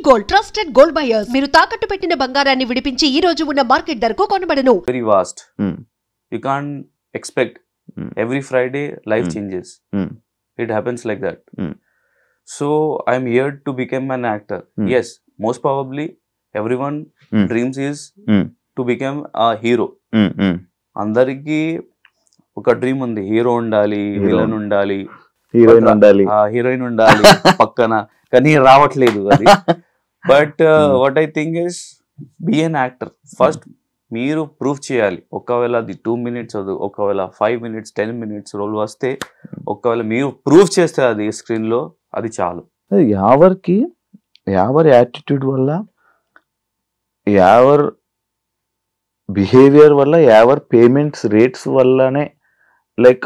Gold trusted gold buyers. మీరు తాకట్టు పెట్టిన బంగారాన్ని విడిపించి ఈ రోజు ఉన్న మార్కెట్ ధరకు కొనబడను. Very vast. You can't expect every Friday life changes. It happens like that. So I'm here to become an actor. Yes, most probably everyone dreams is to become a hero. అందరికి ఒక dream ఉంది, hero ఉండాలి, villain ఉండాలి, heroine ఉండాలి పక్కన, కానీ రావట్లేదు అది. But what I think is be an actor. First మీరు ప్రూవ్ చేయాలి. ఒకవేళ అది 2 minutes ఒకవేళ 5 minutes 10 minutes రోల్ వస్తే, ఒకవేళ మీరు ప్రూవ్ చేస్తే అది స్క్రీన్ లో, అది చాలు. యావర్ యాటిట్యూడ్ వల్ల, యావర్ బిహేవియర్ వల్ల, యావర్ పేమెంట్స్ రేట్స్ వల్లనే లైక్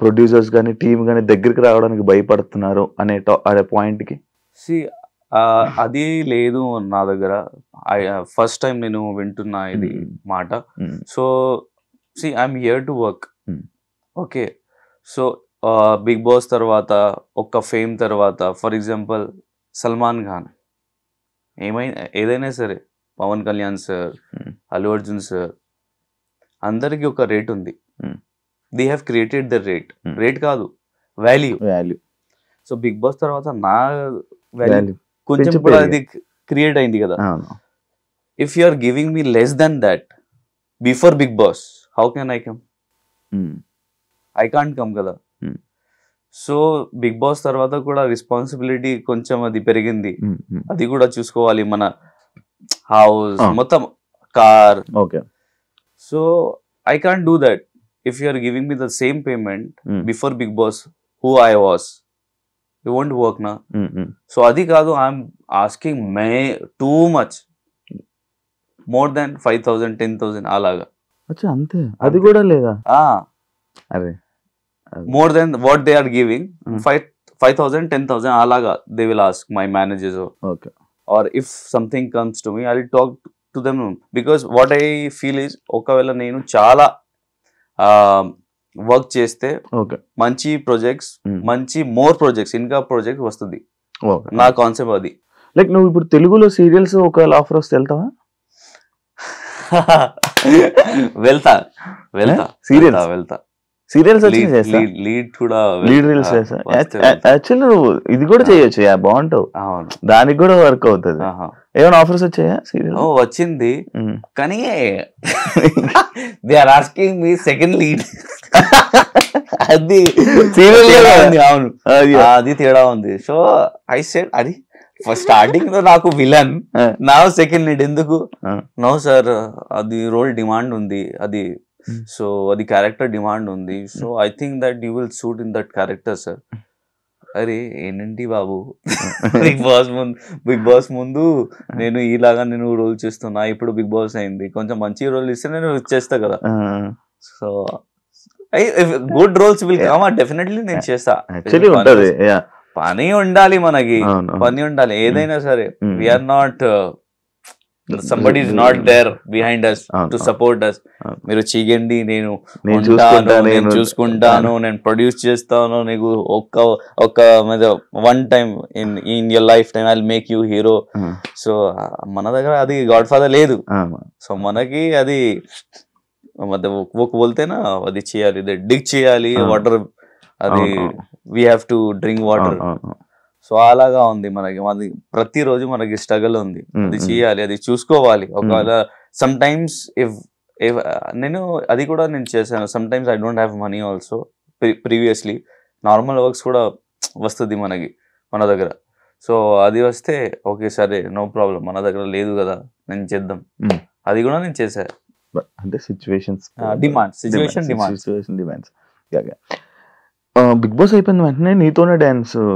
ప్రొడ్యూసర్స్ కానీ టీమ్ కానీ దగ్గరికి రావడానికి భయపడుతున్నారు అనే పాయింట్కి. అది లేదు నా దగ్గర. ఫస్ట్ టైం నేను వింటున్నా ఇది మాట. So I'm here to work. Okay, so Bigg Boss తర్వాత, ఒక ఫేమ్ తర్వాత, ఫర్ ఎగ్జాంపుల్ సల్మాన్ ఖాన్, ఏదైనా సరే, పవన్ కళ్యాణ్ సార్, అల్లు అర్జున్ సార్, అందరికి ఒక రేట్ ఉంది. They have created the rate కాదు, వాల్యూ. సో బిగ్ బాస్ తర్వాత నా వాల్యూ కొంచెం కూడా అది క్రియేట్ అయింది కదా. If you are giving me less then that before Bigg Boss, how can I come? I can't come కదా. సో బిగ్ బాస్ తర్వాత కూడా రెస్పాన్సిబిలిటీ కొంచెం అది పెరిగింది. అది కూడా చూసుకోవాలి, మన హౌస్ మొత్తం, car. So I can't do that. If you are giving me the same payment before Bigg Boss who I was, you won't work నా. సో అది కాదు, I'm asking too much, more than 5,000 10,000 అలాగా. అంతే, అది కూడా లేదా? అరే, more then what they are giving, 5,000 10,000 అలాగా they will ask my managers. Okay, or if something comes to me, I will talk to them. Because what I feel is, ఒకవేళ నేను చాలా వర్క్ చేస్తే మంచి ప్రాజెక్ట్స్, మంచి మోర్ ప్రాజెక్ట్స్, ఇంకా projects వస్తుంది. నా కాన్సెప్ట్ అది. లైక్ నువ్వు ఇప్పుడు తెలుగులో సీరియల్స్ ఒకవేళ ఆఫర్ వస్తే వెళ్తావా? వెళ్తా. సీరియల్స్ లీడ్ కూడా, లీడ్ రీల్స్ యాక్చువల్లీ నువ్వు ఇది కూడా చేయొచ్చు, బాగుంటావు. దానికి కూడా వర్క్ అవుతుంది. ఏమైనా ఆఫర్స్ వచ్చాయా సీరియల్? వచ్చింది, కానీ they are asking me second lead. అది సీరియల్ ఉంది. అవును, అది తేడా ఉంది. సో ఐ సెడ్, అది ఫస్ట్ స్టార్టింగ్ లో నాకు విలన్, నా సెకండ్ లీడ్ ఎందుకు? నో సార్, అది రోల్ డిమాండ్ ఉంది, అది సో అది క్యారెక్టర్ డిమాండ్ ఉంది. So I think that you will suit in that character sir. అరే ఏంటి బాబు, బిగ్ బాస్ ముందు నేను ఇలాగా నేను రోల్ చేస్తున్నా, ఇప్పుడు బిగ్ బాస్ అయింది, కొంచెం మంచి రోల్ ఇస్తే నేను చేస్తా కదా. So good roles will come, definitely నేను చేస్తా. పని ఉండాలి మనకి, పని ఉండాలి ఏదైనా సరే. We're not, somebody is not there behind us to support us. మీరు చెయ్యండి, నేను చూసుకుంటాను, నేను ప్రొడ్యూస్ చేస్తాను, నీకు ఒక one time in your life time I will make you hero. So మన దగ్గర అది గాడ్ ఫాదర్ లేదు. సో మనకి అది బోల్తేనా, అది చేయాలి, డిగ్ చేయాలి, వాటర్, అది we have to drink water. So అలాగా ఉంది మనకి, అది ప్రతిరోజు మనకి స్ట్రగల్ ఉంది, అది చేయాలి, అది చూసుకోవాలి. ఒకవేళ సమ్ టైమ్స్ ఇఫ్ నేను అది కూడా నేను చేశాను. Some times I don't have money also. Previously normal works కూడా వస్తుంది మనకి, మన దగ్గర. సో అది వస్తే ఓకే సరే, నో ప్రాబ్లం, మన దగ్గర లేదు కదా, నేను చేద్దాం. అది కూడా నేను చేశా. అంటే సిచ్యువేషన్స్ డిమాండ్స్. బిగ్ బాస్ అయిపోయిన వెంటనే నీతోనే డాన్స్